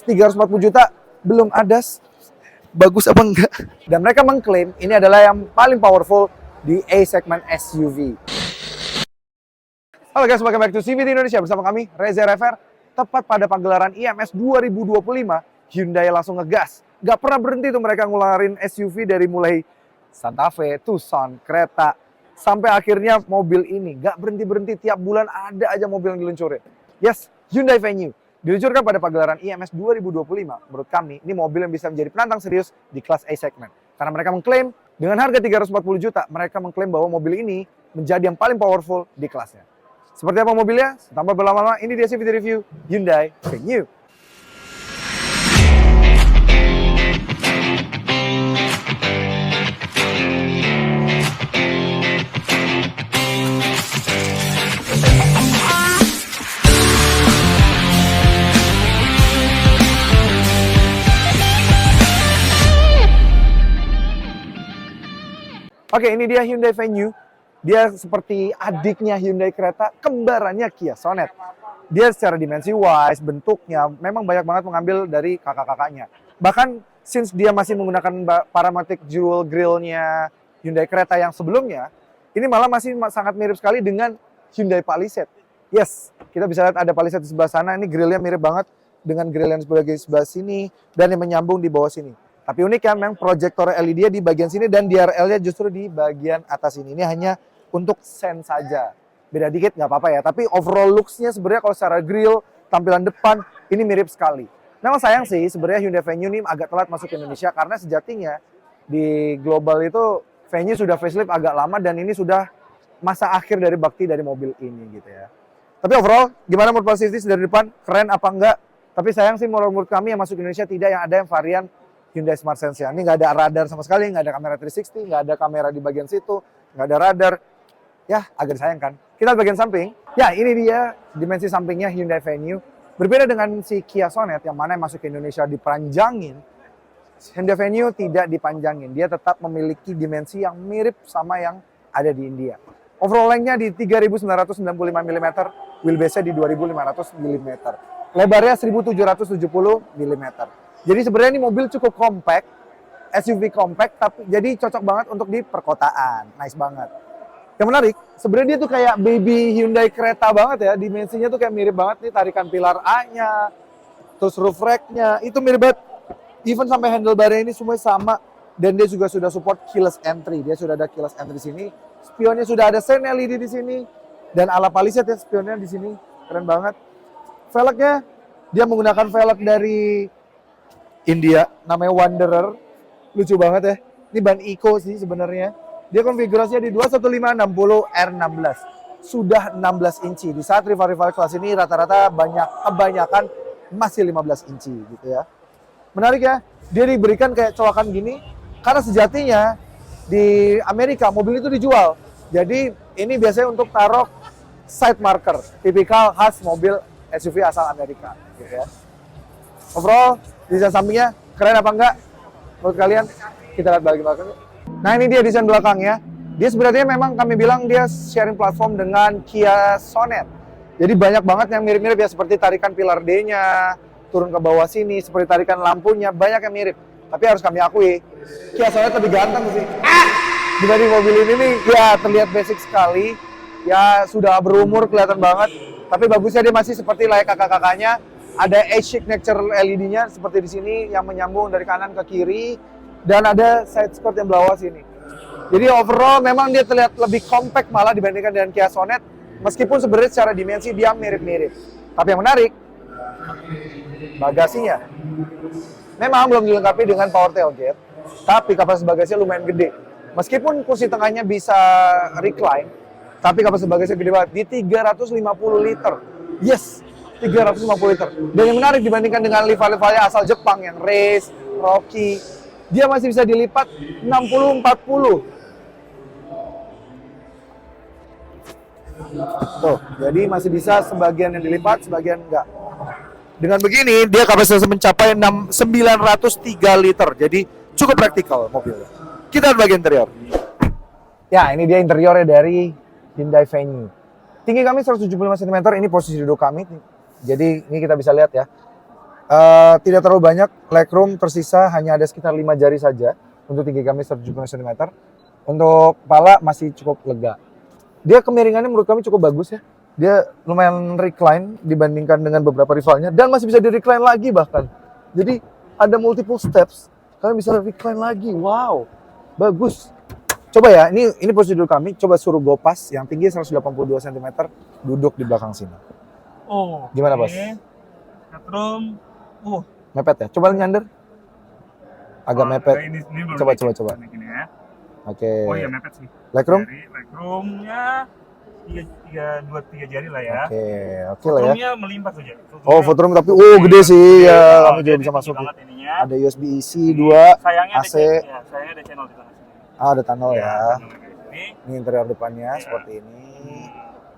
340 juta belum ada bagus apa enggak. Dan mereka mengklaim ini adalah yang paling powerful di A segment SUV. Halo guys, welcome back to CVT Indonesia bersama kami Reza Rever. Tepat pada pagelaran IMS 2025, Hyundai langsung ngegas. Gak pernah berhenti tuh mereka ngeluarin SUV dari mulai Santa Fe, Tucson, Creta, sampai akhirnya mobil ini. Gak berhenti-berhenti, tiap bulan ada aja mobil yang diluncurin. Yes, Hyundai Venue. Diluncurkan pada pagelaran IMS 2025, menurut kami ini mobil yang bisa menjadi penantang serius di kelas A segment. Karena mereka mengklaim dengan harga 340 juta, mereka mengklaim bahwa mobil ini menjadi yang paling powerful di kelasnya. Seperti apa mobilnya? Tanpa berlama-lama, ini dia CVT Review Hyundai Venue. Oke, ini dia Hyundai Venue. Dia seperti adiknya Hyundai Creta, kembarannya Kia Sonet. Dia secara dimensi wise, bentuknya memang banyak banget mengambil dari kakak-kakaknya. Bahkan since dia masih menggunakan Paramatic Jewel Grille-nya Hyundai Creta yang sebelumnya, ini malah masih sangat mirip sekali dengan Hyundai Palisade. Yes, kita bisa lihat ada Palisade di sebelah sana. Ini grille-nya mirip banget dengan grille yang sebelah sini dan yang menyambung di bawah sini. Tapi unik ya, memang proyektor LED di bagian sini dan DRL-nya justru di bagian atas ini. Ini hanya untuk sen saja. Beda dikit nggak apa-apa ya. Tapi overall looks-nya sebenarnya kalau secara grill, tampilan depan, ini mirip sekali. Memang sayang sih sebenarnya Hyundai Venue ini agak telat masuk ke Indonesia karena sejatinya di global itu Venue sudah facelift agak lama dan ini sudah masa akhir dari bakti dari mobil ini gitu ya. Tapi overall, gimana menurut Mercedes dari depan? Keren apa enggak? Tapi sayang sih menurut kami yang masuk ke Indonesia tidak yang ada yang varian Hyundai Smart Sense ya. Ini nggak ada radar sama sekali, nggak ada kamera 360, nggak ada kamera di bagian situ, nggak ada radar. Ya, agak disayangkan. Kita bagian samping. Ya, ini dia dimensi sampingnya Hyundai Venue. Berbeda dengan si Kia Sonet yang mana yang masuk ke Indonesia dipanjangin. Hyundai Venue tidak dipanjangin. Dia tetap memiliki dimensi yang mirip sama yang ada di India. Overall length-nya di 3.995 mm, wheelbase-nya di 2.500 mm. Lebarnya 1.770 mm. Jadi sebenarnya ini mobil cukup compact, SUV compact, tapi jadi cocok banget untuk di perkotaan. Nice banget. Yang menarik, sebenarnya dia tuh kayak baby Hyundai Creta banget ya. Dimensinya tuh kayak mirip banget nih, tarikan pilar A-nya, terus roof rack-nya, itu mirip banget. Even sampai handlebar-nya ini semuanya sama. Dan dia juga sudah support keyless entry. Dia sudah ada keyless entry di sini. Spionnya sudah ada sen LED di sini. Dan ala Palisade ya spionnya di sini. Keren banget. Velgnya, dia menggunakan velg dari India, namanya Wanderer. Lucu banget ya. Ini ban Eco sih sebenarnya. Dia konfigurasinya di 21560 R16. Sudah 16 inci. Di saat rival-rival kelas ini rata-rata kebanyakan masih 15 inci gitu ya. Menarik ya. Dia diberikan kayak colokan gini karena sejatinya di Amerika mobil itu dijual. Jadi ini biasanya untuk taruh side marker, tipikal khas mobil SUV asal Amerika gitu ya. Overall desain sampingnya keren apa enggak? Menurut kalian? Kita lihat bagian belakang. Nah ini dia desain belakangnya. Dia sebenarnya memang kami bilang dia sharing platform dengan Kia Sonet. Jadi banyak banget yang mirip-mirip ya, seperti tarikan pilar D-nya, turun ke bawah sini, seperti tarikan lampunya, banyak yang mirip. Tapi harus kami akui, Kia Sonet lebih ganteng sih. Dibanding mobil ini nih, ya terlihat basic sekali. Ya sudah berumur kelihatan banget. Tapi bagusnya dia masih seperti layak kakak-kakaknya. Ada edge signature LED-nya seperti di sini yang menyambung dari kanan ke kiri. Dan ada side skirt yang bawah sini. Jadi overall memang dia terlihat lebih compact malah dibandingkan dengan Kia Sonet. Meskipun sebenarnya secara dimensi dia mirip-mirip. Tapi yang menarik, bagasinya. Memang belum dilengkapi dengan power tailgate. Tapi kapasitas bagasinya lumayan gede. Meskipun kursi tengahnya bisa recline. Tapi kapasitas bagasinya gede banget. Di 350 liter. Yes! 350 liter. Dan yang menarik dibandingkan dengan rival-rivalnya asal Jepang yang Race, Rocky, dia masih bisa dilipat 60-40. Tuh, jadi masih bisa sebagian yang dilipat, sebagian enggak. Dengan begini, dia kapasitas mencapai 903 liter. Jadi cukup praktikal mobilnya. Kita lihat bagian interior. Ya, ini dia interiornya dari Hyundai Venue. Tinggi kami 175 cm, ini posisi duduk kami. Jadi ini kita bisa lihat ya. Tidak terlalu banyak, legroom tersisa hanya ada sekitar 5 jari saja untuk tinggi kami 175 cm. Untuk kepala masih cukup lega. Dia kemiringannya menurut kami cukup bagus ya. Dia lumayan recline dibandingkan dengan beberapa rivalnya dan masih bisa di recline lagi bahkan. Jadi ada multiple steps, kalian bisa recline lagi. Wow, bagus. Coba ya, ini prosedur kami. Coba suruh Gopas yang tinggi 182 cm duduk di belakang sini. Oh, gimana bos? Headroom, mepet ya. Coba nyender. Agak mepet. Ini Coba. Gini ya. Oke. Oh iya mepet sih. Legroom? Legroomnya 2-3 jari lah ya. Oke lah ya. Footroomnya melimpah saja. Oh, footroom tapi gede sih ya. Kami juga bisa masuk. Ada USB-C 2, AC. Sayangnya ada channel di sana. Ada tunnel ya. Ini interior depannya seperti ini.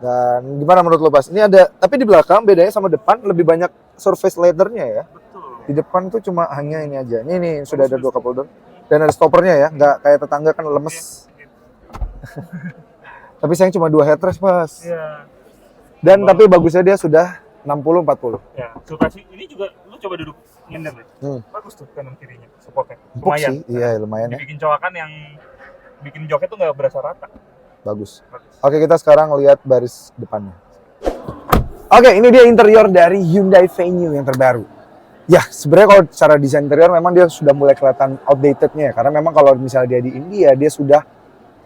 Dan gimana menurut lo, Bas? Ini ada, tapi di belakang bedanya sama depan lebih banyak surface leather-nya ya. Betul. Di depan tuh cuma hanya ini aja. Ini sudah ada 2 cup holder. Dan ada stoppernya ya, nggak kayak tetangga kan lemes. Tapi sayang cuma 2 headrest, Mas. Iya. Dan tapi bagusnya dia sudah 60-40. Ya, sultasi ini juga lu coba duduk nyender deh. Bagus tuh kanan kirinya, supportnya. Empuk Lumayan. sih, iya lumayan ya. Dibikin coakan yang bikin joknya tuh nggak berasa rata. Bagus. Oke, kita sekarang lihat baris depannya. Oke, ini dia interior dari Hyundai Venue yang terbaru. Ya, sebenarnya kalau secara desain interior memang dia sudah mulai kelihatan outdated-nya ya. Karena memang kalau misalnya dia di India, dia sudah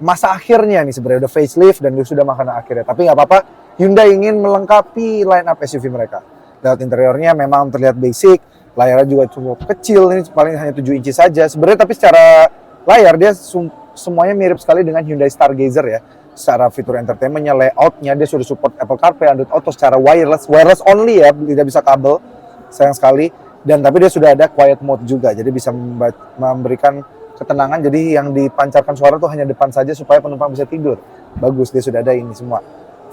masa akhirnya nih sebenarnya. Udah facelift dan dia sudah makanan akhirnya. Tapi nggak apa-apa, Hyundai ingin melengkapi line up SUV mereka. Lewat interiornya memang terlihat basic, layarnya juga cukup kecil, ini paling hanya 7 inci saja. Sebenarnya tapi secara layar dia semuanya mirip sekali dengan Hyundai Stargazer ya. Secara fitur entertainment-nya, layout-nya, dia sudah support Apple CarPlay, Android Auto secara wireless only ya, tidak bisa kabel, sayang sekali. Dan tapi dia sudah ada quiet mode juga, jadi bisa memberikan ketenangan. Jadi yang dipancarkan suara tuh hanya depan saja supaya penumpang bisa tidur. Bagus, dia sudah ada ini semua.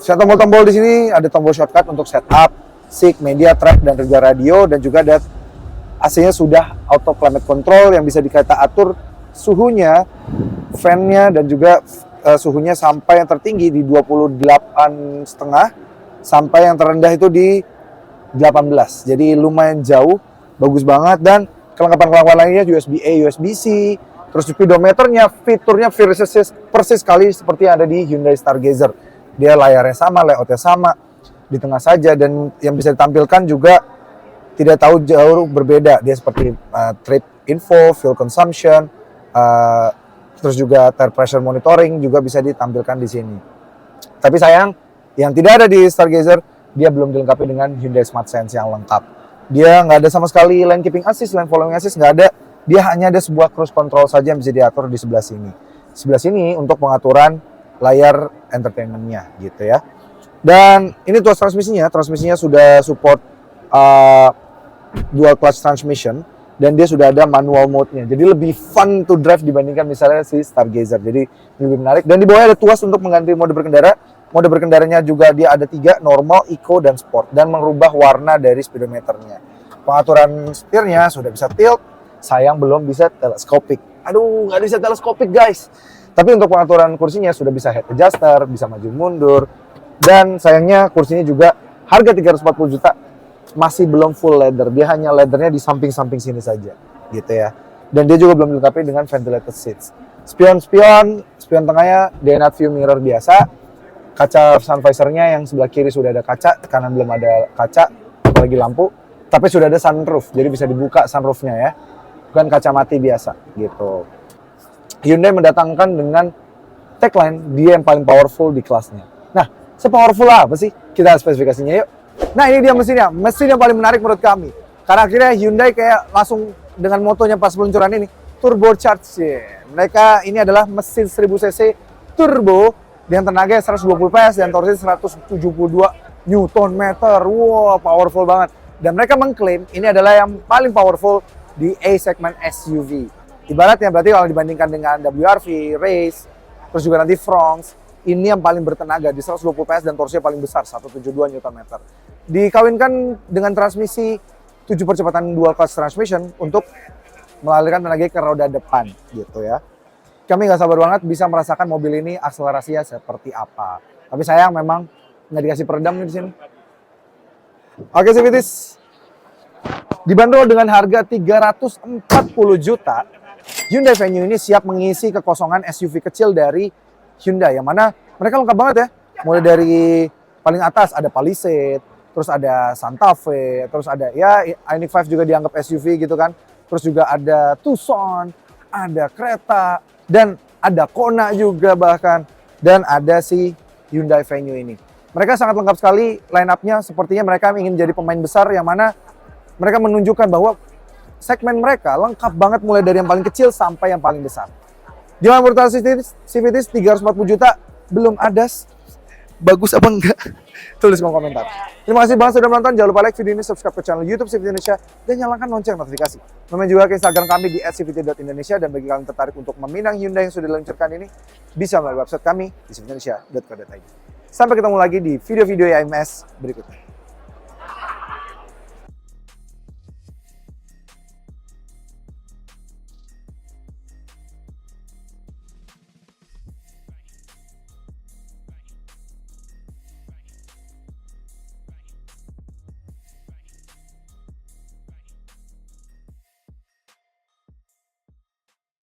Tombol-tombol di sini ada tombol shortcut untuk setup, SIG, media, track, dan juga radio, dan juga ada AC-nya sudah auto climate control yang bisa kita atur suhunya, fan-nya, dan juga suhunya sampai yang tertinggi di 28,5 sampai yang terendah itu di 18. Jadi lumayan jauh, bagus banget. Dan kelengkapan lainnya USB-A, USB-C, terus speedometernya, fiturnya persis sekali seperti yang ada di Hyundai Stargazer. Dia layarnya sama, layoutnya sama, di tengah saja, dan yang bisa ditampilkan juga tidak tahu jauh berbeda. Dia seperti trip info, fuel consumption, terus juga tire pressure monitoring juga bisa ditampilkan di sini. Tapi sayang, yang tidak ada di Stargazer, dia belum dilengkapi dengan Hyundai Smart Sense yang lengkap. Dia nggak ada sama sekali lane keeping assist, lane following assist nggak ada. Dia hanya ada sebuah cruise control saja yang bisa diatur di sebelah sini. Sebelah sini untuk pengaturan layar entertainment-nya gitu ya. Dan ini tuas transmisinya sudah support dual clutch transmission. Dan dia sudah ada manual mode-nya. Jadi lebih fun to drive dibandingkan misalnya si Stargazer. Jadi lebih menarik. Dan di bawahnya ada tuas untuk mengganti mode berkendara. Mode berkendaranya juga dia ada 3, normal, eco, dan sport. Dan merubah warna dari speedometernya. Pengaturan setirnya sudah bisa tilt. Sayang belum bisa telescopic. Aduh, nggak bisa telescopic guys. Tapi untuk pengaturan kursinya sudah bisa head adjuster, bisa maju mundur. Dan sayangnya kursinya juga harga 340 juta. Masih belum full leather, dia hanya leathernya di samping-samping sini saja, gitu ya. Dan dia juga belum dilengkapi dengan ventilated seats. Spion tengahnya daylight view mirror biasa. Kaca sun visor-nya yang sebelah kiri sudah ada kaca, kanan belum ada kaca, apalagi lampu. Tapi sudah ada sunroof, jadi bisa dibuka sunroof-nya ya. Bukan kaca mati biasa, gitu. Hyundai mendatangkan dengan tagline dia yang paling powerful di kelasnya. Nah, sepowerful apa sih? Kita spesifikasinya yuk. Nah ini dia mesin yang paling menarik menurut kami. Karena akhirnya Hyundai kayak langsung dengan motonya pas peluncuran ini, turbocharged. Mereka ini adalah mesin 1000 cc turbo dengan tenaga 120 PS dan torsi 172 Nm. Wow, powerful banget. Dan mereka mengklaim ini adalah yang paling powerful di A segment SUV. Ibaratnya berarti kalau dibandingkan dengan WRV, Race, terus juga nanti Fronx, ini yang paling bertenaga di 120 PS dan torsinya paling besar 172 Nm. Dikawinkan dengan transmisi 7 percepatan dual clutch transmission untuk mengalirkan tenaga ke roda depan gitu ya. Kami nggak sabar banget bisa merasakan mobil ini akselerasinya seperti apa. Tapi sayang memang nggak dikasih peredam nih di sini. Oke, Civities. Dibanderol dengan harga 340 juta, Hyundai Venue ini siap mengisi kekosongan SUV kecil dari Hyundai, yang mana mereka lengkap banget ya. Mulai dari paling atas ada Palisade, terus ada Santa Fe, terus ada ya Ioniq 5 juga dianggap SUV gitu kan. Terus juga ada Tucson, ada Creta, dan ada Kona juga bahkan. Dan ada si Hyundai Venue ini. Mereka sangat lengkap sekali line up-nya, sepertinya mereka ingin jadi pemain besar yang mana mereka menunjukkan bahwa segmen mereka lengkap banget mulai dari yang paling kecil sampai yang paling besar. Gimana menurut Civities 340 juta belum ada bagus apa enggak? Tulis di kolom komentar. Terima kasih banget sudah menonton. Jangan lupa like video ini, subscribe ke channel YouTube Civities Indonesia, dan nyalakan lonceng notifikasi. Komen juga ke Instagram kami di @civities.indonesia, dan bagi kalian tertarik untuk meminang Hyundai yang sudah diluncurkan ini, bisa melalui website kami di civityindonesia.co.id. Sampai ketemu lagi di video-video IMS berikutnya.